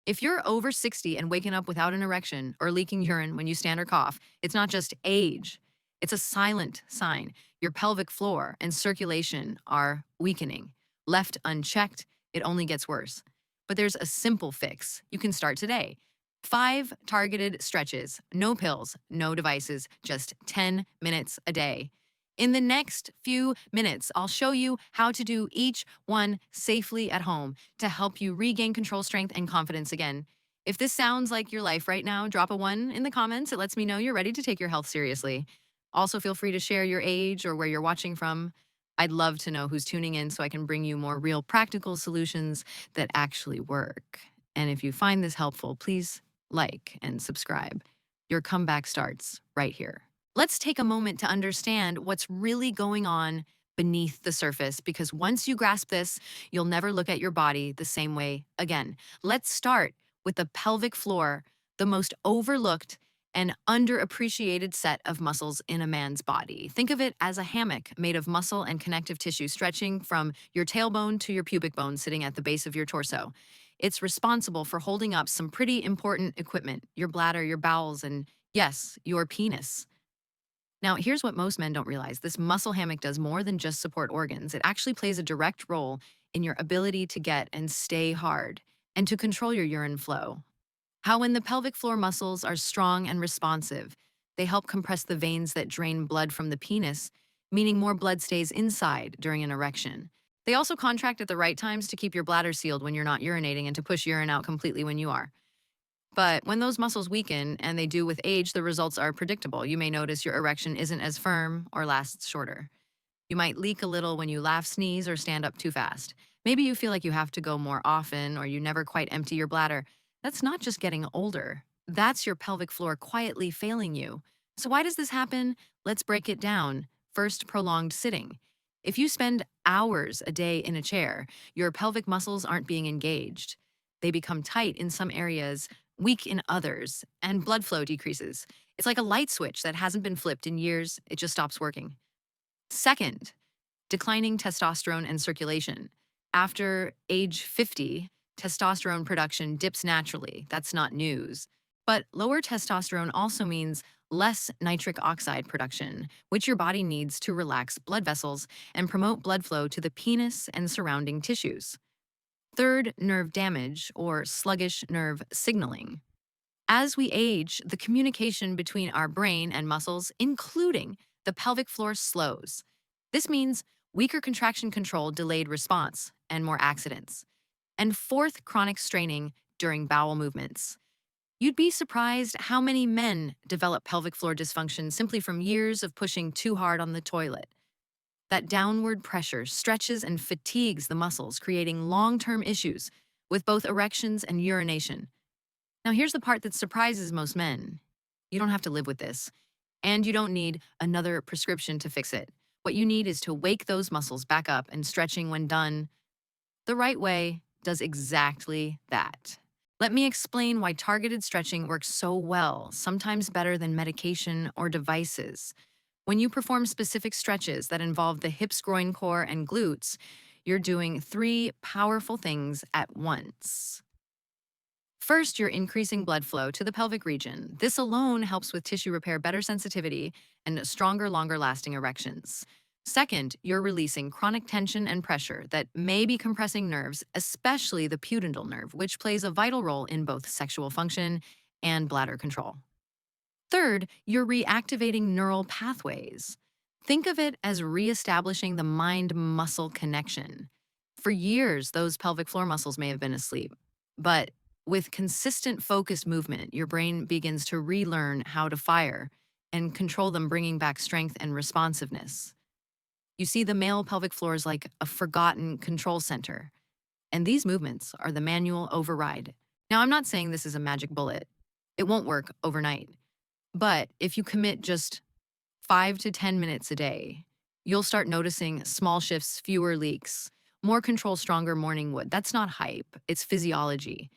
If you're over 60 and waking up without an erection or leaking urine when you stand or cough, it's not just age. It's a silent sign. Your pelvic floor and circulation are weakening. Left unchecked, it only gets worse. But there's a simple fix. You can start today. 5 targeted stretches, no pills, no devices, just 10 minutes a day. In the next few minutes, I'll show you how to do each one safely at home to help you regain control, strength, and confidence again. If this sounds like your life right now, drop a 1 in the comments. It lets me know you're ready to take your health seriously. Also, feel free to share your age or where you're watching from. I'd love to know who's tuning in so I can bring you more real practical solutions that actually work. And if you find this helpful, please like and subscribe. Your comeback starts right here. Let's take a moment to understand what's really going on beneath the surface, because once you grasp this, you'll never look at your body the same way again. Let's start with the pelvic floor, the most overlooked and underappreciated set of muscles in a man's body. Think of it as a hammock made of muscle and connective tissue stretching from your tailbone to your pubic bone sitting at the base of your torso. It's responsible for holding up some pretty important equipment: your bladder, your bowels, and yes, your penis. Now, here's what most men don't realize. This muscle hammock does more than just support organs. It actually plays a direct role in your ability to get and stay hard and to control your urine flow. How when the pelvic floor muscles are strong and responsive, they help compress the veins that drain blood from the penis, meaning more blood stays inside during an erection. They also contract at the right times to keep your bladder sealed when you're not urinating and to push urine out completely when you are. But when those muscles weaken, and they do with age, the results are predictable. You may notice your erection isn't as firm or lasts shorter. You might leak a little when you laugh, sneeze, or stand up too fast. Maybe you feel like you have to go more often, or you never quite empty your bladder. That's not just getting older. That's your pelvic floor quietly failing you. So why does this happen? Let's break it down. First, prolonged sitting. If you spend hours a day in a chair, your pelvic muscles aren't being engaged. They become tight in some areas, weak in others, and blood flow decreases. It's like a light switch that hasn't been flipped in years, it just stops working. Second, declining testosterone and circulation. After age 50, testosterone production dips naturally. That's not news. But lower testosterone also means less nitric oxide production, which your body needs to relax blood vessels and promote blood flow to the penis and surrounding tissues. Third, nerve damage or sluggish nerve signaling. As we age, the communication between our brain and muscles, including the pelvic floor, slows. This means weaker contraction control, delayed response, and more accidents. And fourth, chronic straining during bowel movements. You'd be surprised how many men develop pelvic floor dysfunction simply from years of pushing too hard on the toilet. That downward pressure stretches and fatigues the muscles, creating long-term issues with both erections and urination. Now, here's the part that surprises most men. You don't have to live with this, and you don't need another prescription to fix it. What you need is to wake those muscles back up, and stretching, when done the right way, does exactly that. Let me explain why targeted stretching works so well, sometimes better than medication or devices. When you perform specific stretches that involve the hips, groin, core, and glutes, you're doing 3 powerful things at once. First, you're increasing blood flow to the pelvic region. This alone helps with tissue repair, better sensitivity, and stronger, longer lasting erections. Second, you're releasing chronic tension and pressure that may be compressing nerves, especially the pudendal nerve, which plays a vital role in both sexual function and bladder control. Third, you're reactivating neural pathways. Think of it as reestablishing the mind-muscle connection. For years, those pelvic floor muscles may have been asleep, but with consistent focused movement, your brain begins to relearn how to fire and control them, bringing back strength and responsiveness. You see, the male pelvic floor is like a forgotten control center, and these movements are the manual override. Now, I'm not saying this is a magic bullet. It won't work overnight. But if you commit just 5 to 10 minutes a day, you'll start noticing small shifts, fewer leaks, more control, stronger morning wood. That's not hype, it's physiology.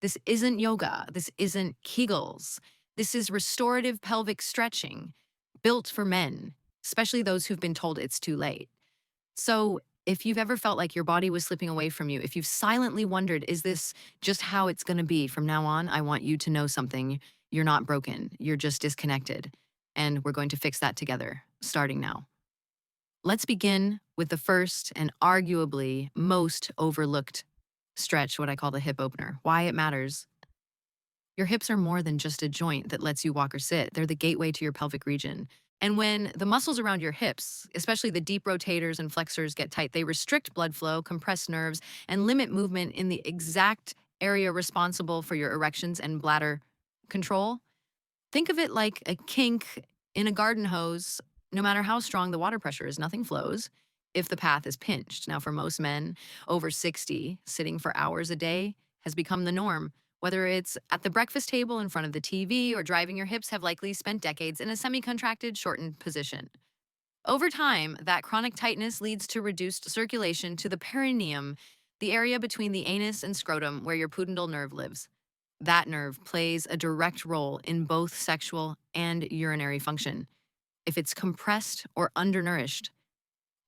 This isn't yoga, this isn't Kegels. This is restorative pelvic stretching, built for men, especially those who've been told it's too late. So If you've ever felt like your body was slipping away from you, if you've silently wondered, is this just how it's going to be from now on? I want you to know something. You're not broken, you're just disconnected. And we're going to fix that together, starting now. Let's begin with the first and arguably most overlooked stretch, what I call the hip opener. Why it matters. Your hips are more than just a joint that lets you walk or sit. They're the gateway to your pelvic region. And when the muscles around your hips, especially the deep rotators and flexors, get tight, they restrict blood flow, compress nerves, and limit movement in the exact area responsible for your erections and bladder control. Think of it like a kink in a garden hose. No matter how strong the water pressure is, nothing flows if the path is pinched. Now, for most men over 60, sitting for hours a day has become the norm. Whether it's at the breakfast table in front of the TV or driving, your hips have likely spent decades in a semi-contracted, shortened position. Over time, that chronic tightness leads to reduced circulation to the perineum, the area between the anus and scrotum where your pudendal nerve lives. That nerve plays a direct role in both sexual and urinary function. If it's compressed or undernourished,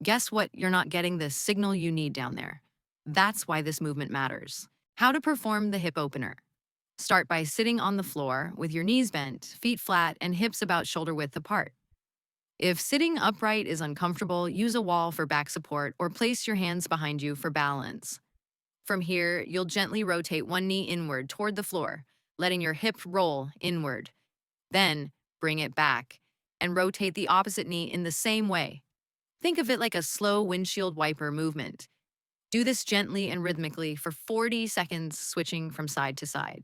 guess what? You're not getting the signal you need down there. That's why this movement matters. How to perform the hip opener. Start by sitting on the floor with your knees bent, feet flat, and hips about shoulder width apart. If sitting upright is uncomfortable, use a wall for back support or place your hands behind you for balance. From here, you'll gently rotate one knee inward toward the floor, letting your hip roll inward. Then, bring it back and rotate the opposite knee in the same way. Think of it like a slow windshield wiper movement. Do this gently and rhythmically for 40 seconds, switching from side to side.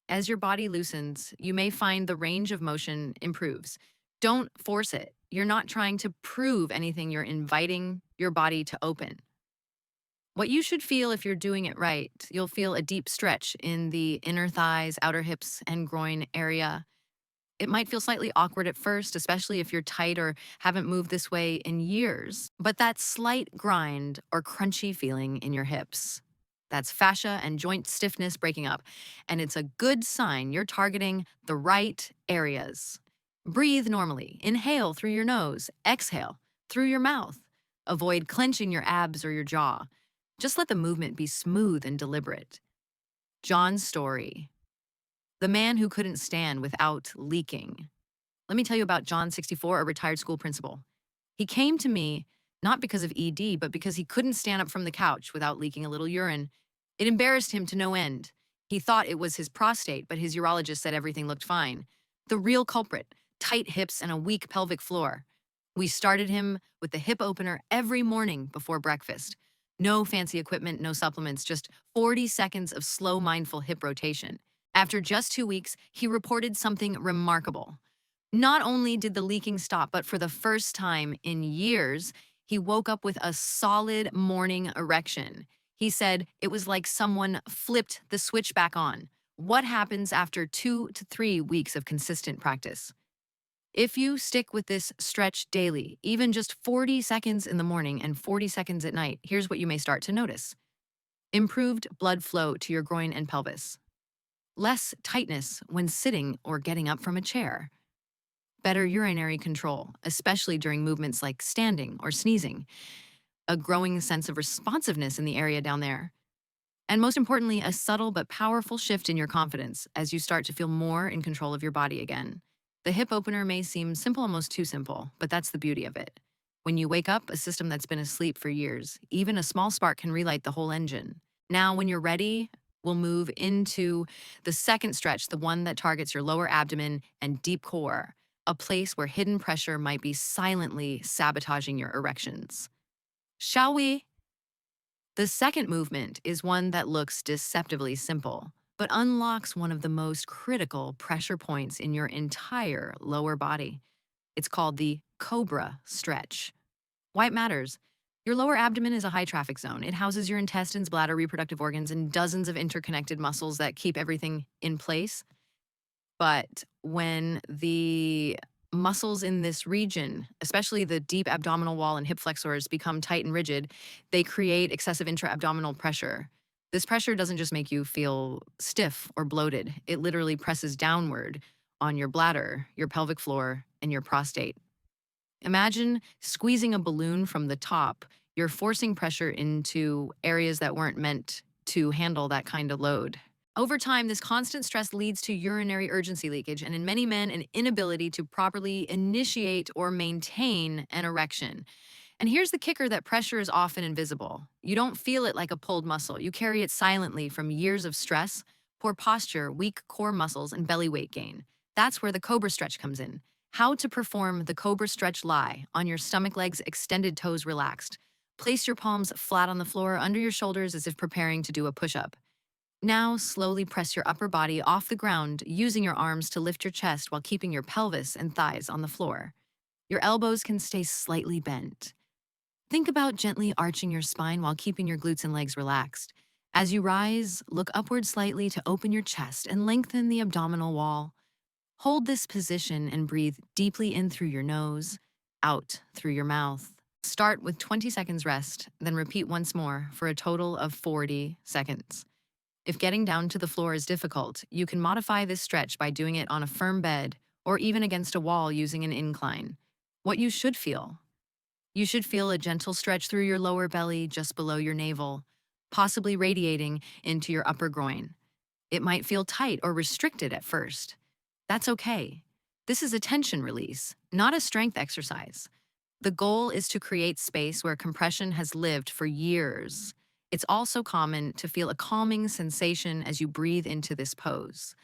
As your body loosens, you may find the range of motion improves. Don't force it. You're not trying to prove anything, you're inviting your body to open. What you should feel if you're doing it right, you'll feel a deep stretch in the inner thighs, outer hips, and groin area. It might feel slightly awkward at first, especially if you're tight or haven't moved this way in years, but that slight grind or crunchy feeling in your hips, that's fascia and joint stiffness breaking up, and it's a good sign you're targeting the right areas. Breathe normally. Inhale through your nose, exhale through your mouth. Avoid clenching your abs or your jaw. Just let the movement be smooth and deliberate. John's story. The man who couldn't stand without leaking. Let me tell you about John, 64, a retired school principal. He came to me not because of ED, but because he couldn't stand up from the couch without leaking a little urine. It embarrassed him to no end. He thought it was his prostate, but his urologist said everything looked fine. The real culprit, tight hips and a weak pelvic floor. We started him with the hip opener every morning before breakfast. No fancy equipment, no supplements, just 40 seconds of slow, mindful hip rotation. After just 2 weeks, he reported something remarkable. Not only did the leaking stop, but for the first time in years, he woke up with a solid morning erection. He said it was like someone flipped the switch back on. What happens after 2 to 3 weeks of consistent practice? If you stick with this stretch daily, even just 40 seconds in the morning and 40 seconds at night, here's what you may start to notice. Improved blood flow to your groin and pelvis. Less tightness when sitting or getting up from a chair. Better urinary control, especially during movements like standing or sneezing. A growing sense of responsiveness in the area down there. And most importantly, a subtle but powerful shift in your confidence as you start to feel more in control of your body again. The hip opener may seem simple, almost too simple, but that's the beauty of it. When you wake up a system that's been asleep for years, even a small spark can relight the whole engine. Now, when you're ready, we'll move into the second stretch, the one that targets your lower abdomen and deep core, a place where hidden pressure might be silently sabotaging your erections. Shall we? The second movement is one that looks deceptively simple, but unlocks one of the most critical pressure points in your entire lower body. It's called the Cobra Stretch. Why it matters? Your lower abdomen is a high traffic zone. It houses your intestines, bladder, reproductive organs, and dozens of interconnected muscles that keep everything in place. But when the muscles in this region, especially the deep abdominal wall and hip flexors, become tight and rigid, they create excessive intra-abdominal pressure. This pressure doesn't just make you feel stiff or bloated. It literally presses downward on your bladder, your pelvic floor, and your prostate. Imagine squeezing a balloon from the top. You're forcing pressure into areas that weren't meant to handle that kind of load. Over time, this constant stress leads to urinary urgency leakage and, in many men, an inability to properly initiate or maintain an erection. And here's the kicker: that pressure is often invisible. You don't feel it like a pulled muscle. You carry it silently from years of stress, poor posture, weak core muscles, and belly weight gain. That's where the Cobra Stretch comes in. How to perform the Cobra Stretch: lie on your stomach, legs extended, toes relaxed. Place your palms flat on the floor under your shoulders as if preparing to do a push-up. Now, slowly press your upper body off the ground, using your arms to lift your chest while keeping your pelvis and thighs on the floor. Your elbows can stay slightly bent. Think about gently arching your spine while keeping your glutes and legs relaxed. As you rise, look upward slightly to open your chest and lengthen the abdominal wall. Hold this position and breathe deeply in through your nose, out through your mouth. Start with 20 seconds rest, then repeat once more for a total of 40 seconds. If getting down to the floor is difficult, you can modify this stretch by doing it on a firm bed or even against a wall using an incline. What you should feel: you should feel a gentle stretch through your lower belly just below your navel, possibly radiating into your upper groin. It might feel tight or restricted at first. That's okay. This is a tension release, not a strength exercise. The goal is to create space where compression has lived for years. It's also common to feel a calming sensation as you breathe into this pose.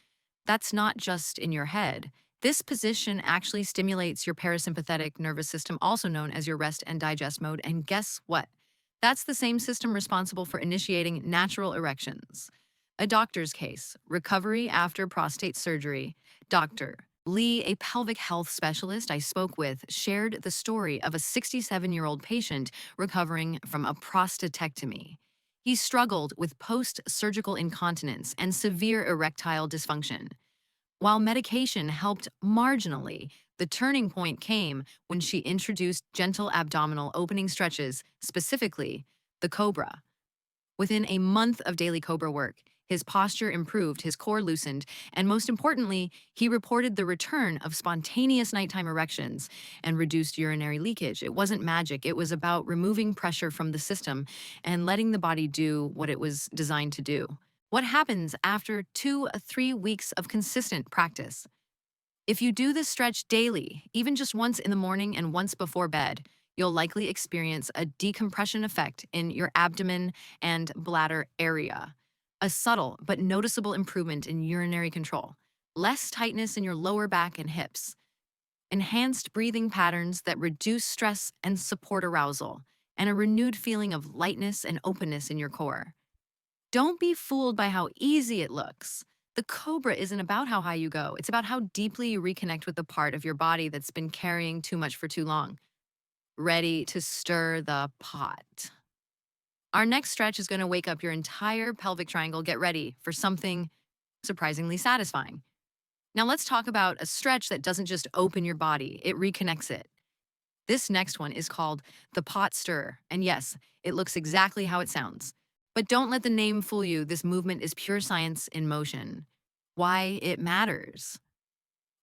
That's not just in your head. This position actually stimulates your parasympathetic nervous system, also known as your rest and digest mode. And guess what? That's the same system responsible for initiating natural erections. A doctor's case: recovery after prostate surgery. Dr. Lee, a pelvic health specialist I spoke with, shared the story of a 67-year-old patient recovering from a prostatectomy. He struggled with post-surgical incontinence and severe erectile dysfunction. While medication helped marginally, the turning point came when she introduced gentle abdominal opening stretches, specifically the Cobra. Within a month of daily Cobra work, his posture improved, his core loosened, and most importantly, he reported the return of spontaneous nighttime erections and reduced urinary leakage. It wasn't magic, it was about removing pressure from the system and letting the body do what it was designed to do. What happens after 2 or 3 weeks of consistent practice? If you do this stretch daily, even just once in the morning and once before bed, you'll likely experience a decompression effect in your abdomen and bladder area. A subtle but noticeable improvement in urinary control, less tightness in your lower back and hips, enhanced breathing patterns that reduce stress and support arousal, and a renewed feeling of lightness and openness in your core. Don't be fooled by how easy it looks. The Cobra isn't about how high you go, it's about how deeply you reconnect with the part of your body that's been carrying too much for too long. Ready to stir the pot. Our next stretch is going to wake up your entire pelvic triangle. Get ready for something surprisingly satisfying. Now let's talk about a stretch that doesn't just open your body, it reconnects it. This next one is called the pot stir. And yes, it looks exactly how it sounds. But don't let the name fool you. This movement is pure science in motion. Why it matters.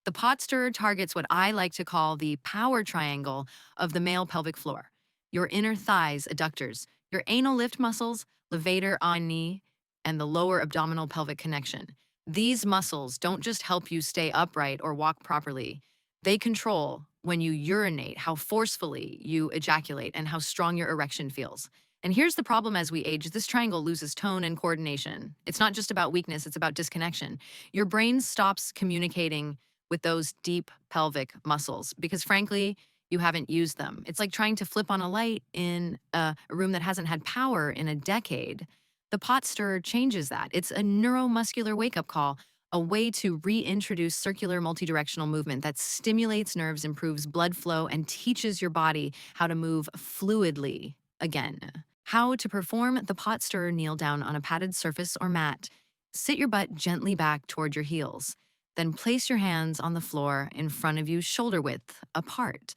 The pot stir targets what I like to call the power triangle of the male pelvic floor: your inner thighs, adductors, your anal lift muscles, levator ani, and the lower abdominal pelvic connection. These muscles don't just help you stay upright or walk properly. They control when you urinate, how forcefully you ejaculate, and how strong your erection feels. And here's the problem: as we age, this triangle loses tone and coordination. It's not just about weakness, it's about disconnection. Your brain stops communicating with those deep pelvic muscles because, frankly, you haven't used them. It's like trying to flip on a light in a room that hasn't had power in a decade. The pot stirrer changes that. It's a neuromuscular wake-up call, a way to reintroduce circular multidirectional movement that stimulates nerves, improves blood flow, and teaches your body how to move fluidly again. How to perform the pot stirrer: kneel down on a padded surface or mat. Sit your butt gently back toward your heels. Then place your hands on the floor in front of you, shoulder width apart.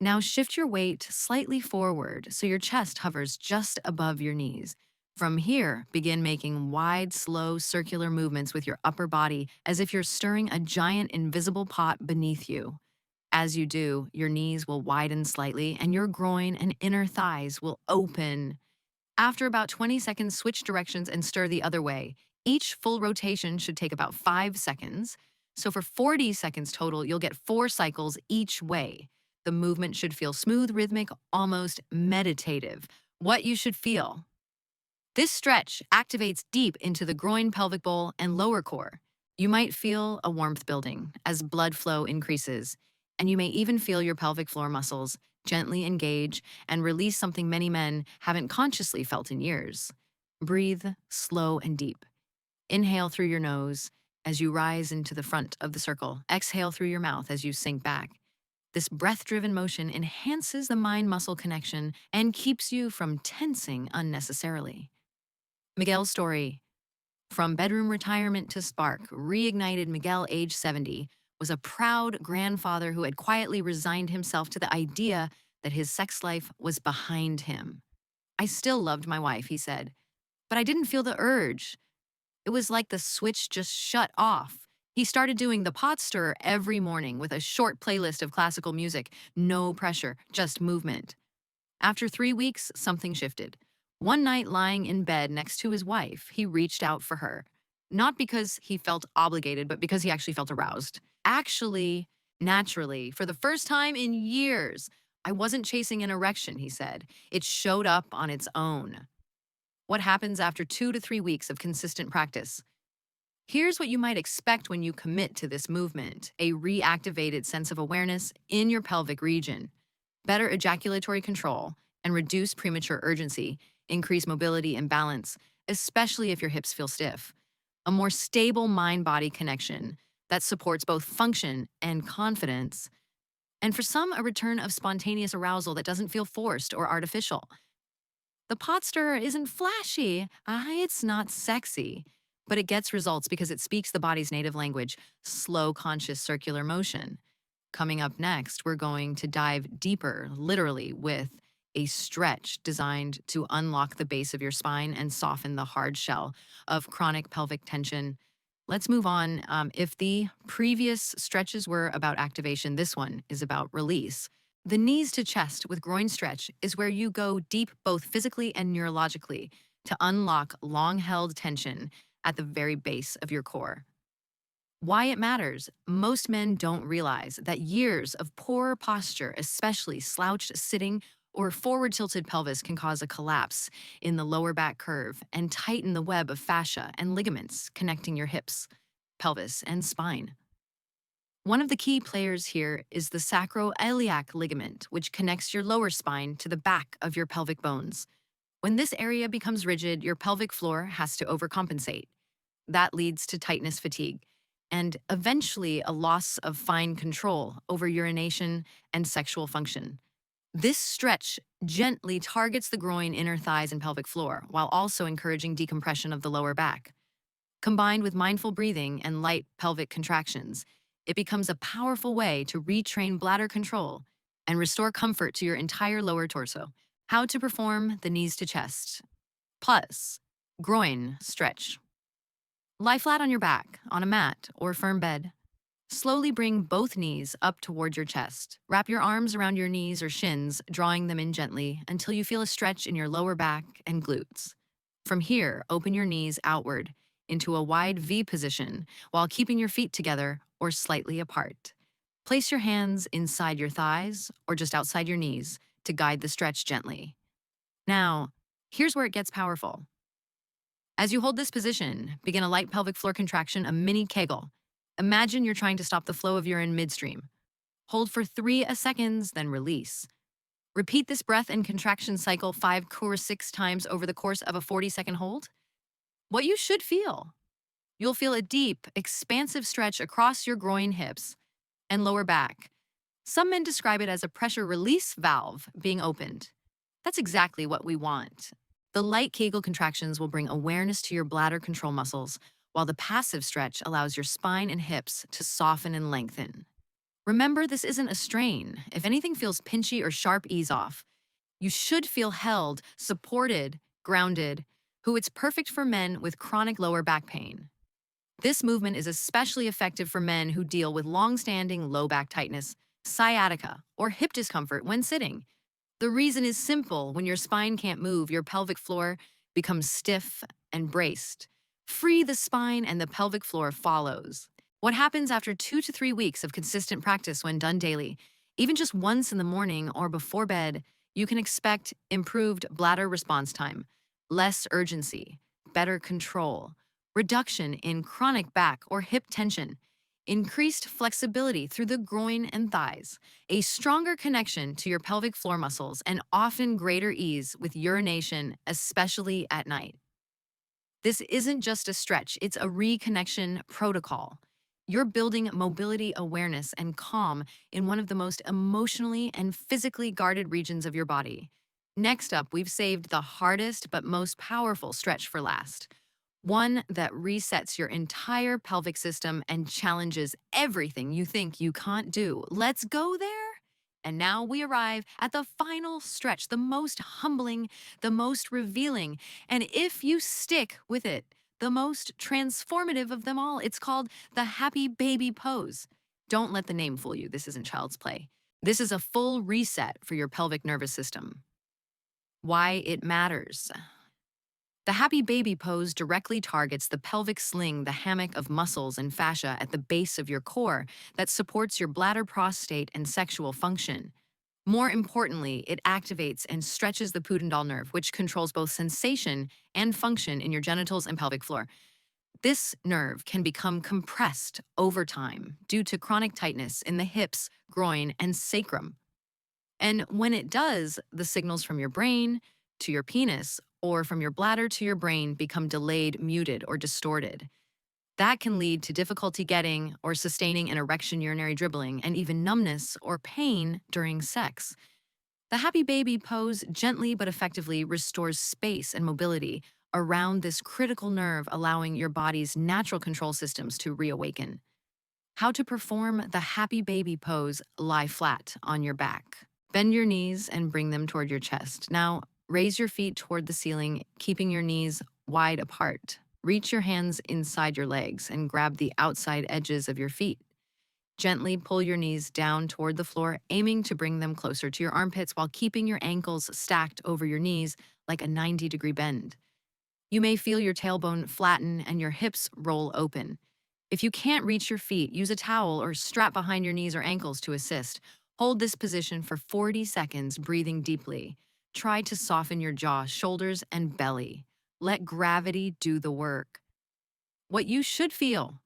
Now shift your weight slightly forward so your chest hovers just above your knees. From here, begin making wide, slow, circular movements with your upper body as if you're stirring a giant invisible pot beneath you. As you do, your knees will widen slightly and your groin and inner thighs will open. After about 20 seconds, switch directions and stir the other way. Each full rotation should take about 5 seconds. So for 40 seconds total, you'll get 4 cycles each way. The movement should feel smooth, rhythmic, almost meditative. What you should feel. This stretch activates deep into the groin, pelvic bowl, and lower core. You might feel a warmth building as blood flow increases, and you may even feel your pelvic floor muscles gently engage and release something many men haven't consciously felt in years. Breathe slow and deep. Inhale through your nose as you rise into the front of the circle. Exhale through your mouth as you sink back. This breath-driven motion enhances the mind-muscle connection and keeps you from tensing unnecessarily. Miguel's story. From bedroom retirement to spark, reignited Miguel, age 70, was a proud grandfather who had quietly resigned himself to the idea that his sex life was behind him. I still loved my wife, he said, but I didn't feel the urge. It was like the switch just shut off. He started doing the pot stirrer every morning with a short playlist of classical music, no pressure, just movement. After 3 weeks, something shifted. One night, lying in bed next to his wife, he reached out for her. Not because he felt obligated, but because he actually felt aroused. Actually, naturally, for the first time in years, I wasn't chasing an erection, he said. It showed up on its own. What happens after 2 to 3 weeks of consistent practice? Here's what you might expect when you commit to this movement: a reactivated sense of awareness in your pelvic region, better ejaculatory control, and reduce premature urgency, increase mobility and balance, especially if your hips feel stiff. A more stable mind-body connection that supports both function and confidence. And for some, a return of spontaneous arousal that doesn't feel forced or artificial. The pot stirrer isn't flashy, it's not sexy, but it gets results because it speaks the body's native language, slow, conscious circular motion. Coming up next, we're going to dive deeper, literally, with a stretch designed to unlock the base of your spine and soften the hard shell of chronic pelvic tension. Let's move on. If the previous stretches were about activation, this one is about release. The knees to chest with groin stretch is where you go deep both physically and neurologically to unlock long-held tension at the very base of your core. Why it matters: most men don't realize that years of poor posture, especially slouched sitting or forward tilted pelvis, can cause a collapse in the lower back curve and tighten the web of fascia and ligaments connecting your hips, pelvis, and spine. One of the key players here is the sacroiliac ligament, which connects your lower spine to the back of your pelvic bones. When this area becomes rigid, your pelvic floor has to overcompensate. That leads to tightness, fatigue, and eventually a loss of fine control over urination and sexual function. This stretch gently targets the groin, inner thighs, and pelvic floor, while also encouraging decompression of the lower back. Combined with mindful breathing and light pelvic contractions, it becomes a powerful way to retrain bladder control and restore comfort to your entire lower torso. How to perform the knees to chest. Plus, groin stretch. Lie flat on your back, on a mat or firm bed. Slowly bring both knees up toward your chest. Wrap your arms around your knees or shins, drawing them in gently until you feel a stretch in your lower back and glutes. From here, open your knees outward into a wide V position while keeping your feet together or slightly apart. Place your hands inside your thighs or just outside your knees to guide the stretch gently. Now, here's where it gets powerful. As you hold this position, begin a light pelvic floor contraction, a mini Kegel. Imagine you're trying to stop the flow of urine midstream. Hold for 3 seconds, then release. Repeat this breath and contraction cycle 5 or 6 times over the course of a 40-second hold. What you should feel: you'll feel a deep, expansive stretch across your groin, hips, and lower back. Some men describe it as a pressure release valve being opened. That's exactly what we want. The light Kegel contractions will bring awareness to your bladder control muscles, while the passive stretch allows your spine and hips to soften and lengthen. Remember, this isn't a strain. If anything feels pinchy or sharp, ease off. You should feel held, supported, grounded. It's perfect for men with chronic lower back pain. This movement is especially effective for men who deal with long-standing low back tightness, sciatica, or hip discomfort when sitting. The reason is simple. When your spine can't move, your pelvic floor becomes stiff and braced. Free the spine and the pelvic floor follows. What happens after 2 to 3 weeks of consistent practice when done daily, even just once in the morning or before bed, you can expect improved bladder response time, less urgency, better control, reduction in chronic back or hip tension, increased flexibility through the groin and thighs, a stronger connection to your pelvic floor muscles, and often greater ease with urination, especially at night. This isn't just a stretch, it's a reconnection protocol. You're building mobility awareness and calm in one of the most emotionally and physically guarded regions of your body. Next up, we've saved the hardest but most powerful stretch for last. One that resets your entire pelvic system and challenges everything you think you can't do. Let's go there. And now we arrive at the final stretch, the most humbling, the most revealing, and if you stick with it, the most transformative of them all. It's called the happy baby pose. Don't let the name fool you. This isn't child's play. This is a full reset for your pelvic nervous system. Why it matters. The happy baby pose directly targets the pelvic sling, the hammock of muscles and fascia at the base of your core that supports your bladder, prostate, and sexual function. More importantly, it activates and stretches the pudendal nerve, which controls both sensation and function in your genitals and pelvic floor. This nerve can become compressed over time due to chronic tightness in the hips, groin, and sacrum. And when it does, the signals from your brain to your penis or from your bladder to your brain become delayed, muted, or distorted. That can lead to difficulty getting or sustaining an erection, urinary dribbling, and even numbness or pain during sex. The happy baby pose gently but effectively restores space and mobility around this critical nerve, allowing your body's natural control systems to reawaken. How to perform the happy baby pose: lie flat on your back. Bend your knees and bring them toward your chest. Now, raise your feet toward the ceiling, keeping your knees wide apart. Reach your hands inside your legs and grab the outside edges of your feet. Gently pull your knees down toward the floor, aiming to bring them closer to your armpits while keeping your ankles stacked over your knees like a 90-degree bend. You may feel your tailbone flatten and your hips roll open. If you can't reach your feet, use a towel or strap behind your knees or ankles to assist. Hold this position for 40 seconds, breathing deeply. Try to soften your jaw, shoulders, and belly. Let gravity do the work. What you should feel.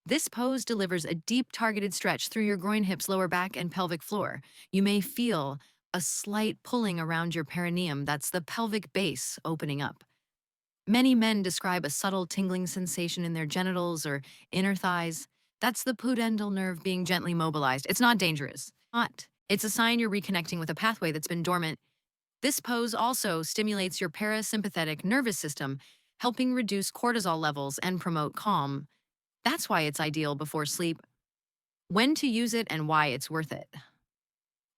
This pose delivers a deep, targeted stretch through your groin, hips, lower back, and pelvic floor. You may feel a slight pulling around your perineum. That's the pelvic base opening up. Many men describe a subtle tingling sensation in their genitals or inner thighs. That's the pudendal nerve being gently mobilized. It's not dangerous. Not. It's a sign you're reconnecting with a pathway that's been dormant. This pose also stimulates your parasympathetic nervous system, helping reduce cortisol levels and promote calm. That's why it's ideal before sleep. When to use it and why it's worth it.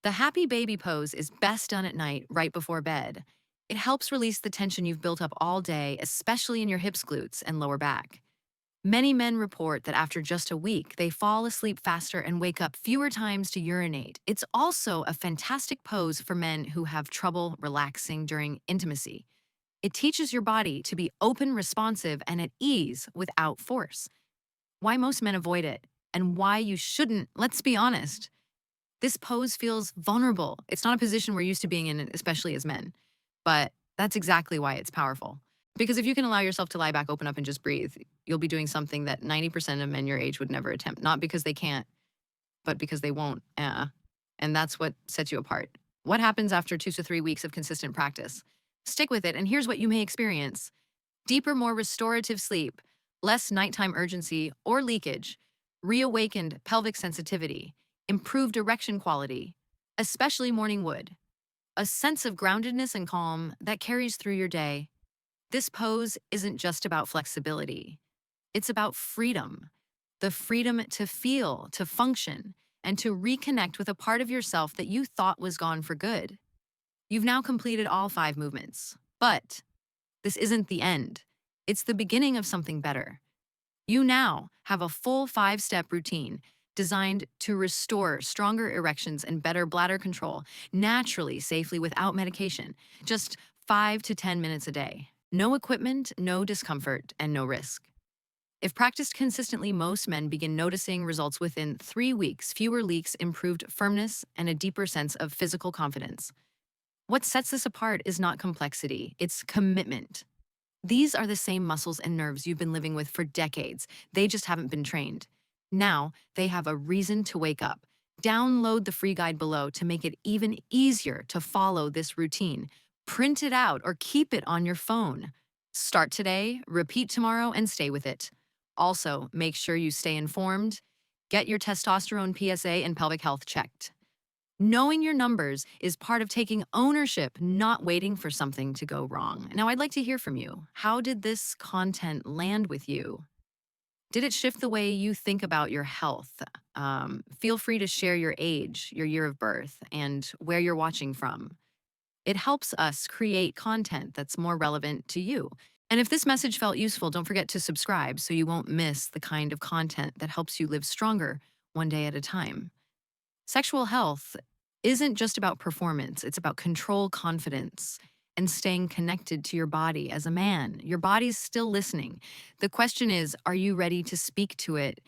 The happy baby pose is best done at night, right before bed. It helps release the tension you've built up all day, especially in your hips, glutes, and lower back. Many men report that after just a week, they fall asleep faster and wake up fewer times to urinate. It's also a fantastic pose for men who have trouble relaxing during intimacy. It teaches your body to be open, responsive, and at ease without force. Why most men avoid it, and why you shouldn't. Let's be honest. This pose feels vulnerable. It's not a position we're used to being in, especially as men. But that's exactly why it's powerful. Because if you can allow yourself to lie back, open up, and just breathe, you'll be doing something that 90% of men your age would never attempt. Not because they can't, but because they won't. And that's what sets you apart. What happens after 2 to 3 weeks of consistent practice? Stick with it, and here's what you may experience. Deeper, more restorative sleep, less nighttime urgency or leakage, reawakened pelvic sensitivity, improved erection quality, especially morning wood, a sense of groundedness and calm that carries through your day. This pose isn't just about flexibility. It's about freedom. The freedom to feel, to function, and to reconnect with a part of yourself that you thought was gone for good. You've now completed all 5 movements. But this isn't the end. It's the beginning of something better. You now have a full 5-step routine designed to restore stronger erections and better bladder control naturally, safely, without medication. Just 5 to 10 minutes a day. No equipment, no discomfort, and no risk. If practiced consistently, most men begin noticing results within 3 weeks: fewer leaks, improved firmness, and a deeper sense of physical confidence. What sets this apart is not complexity, it's commitment. These are the same muscles and nerves you've been living with for decades. They just haven't been trained. Now, they have a reason to wake up. Download the free guide below to make it even easier to follow this routine. Print it out or keep it on your phone. Start today, repeat tomorrow, and stay with it. Also, make sure you stay informed. Get your testosterone, PSA, and pelvic health checked. Knowing your numbers is part of taking ownership, not waiting for something to go wrong. Now, I'd like to hear from you. How did this content land with you? Did it shift the way you think about your health? Feel free to share your age, your year of birth, and where you're watching from. It helps us create content that's more relevant to you. And if this message felt useful, don't forget to subscribe so you won't miss the kind of content that helps you live stronger one day at a time. Sexual health isn't just about performance, it's about control, confidence, and staying connected to your body as a man. Your body's still listening. The question is, are you ready to speak to it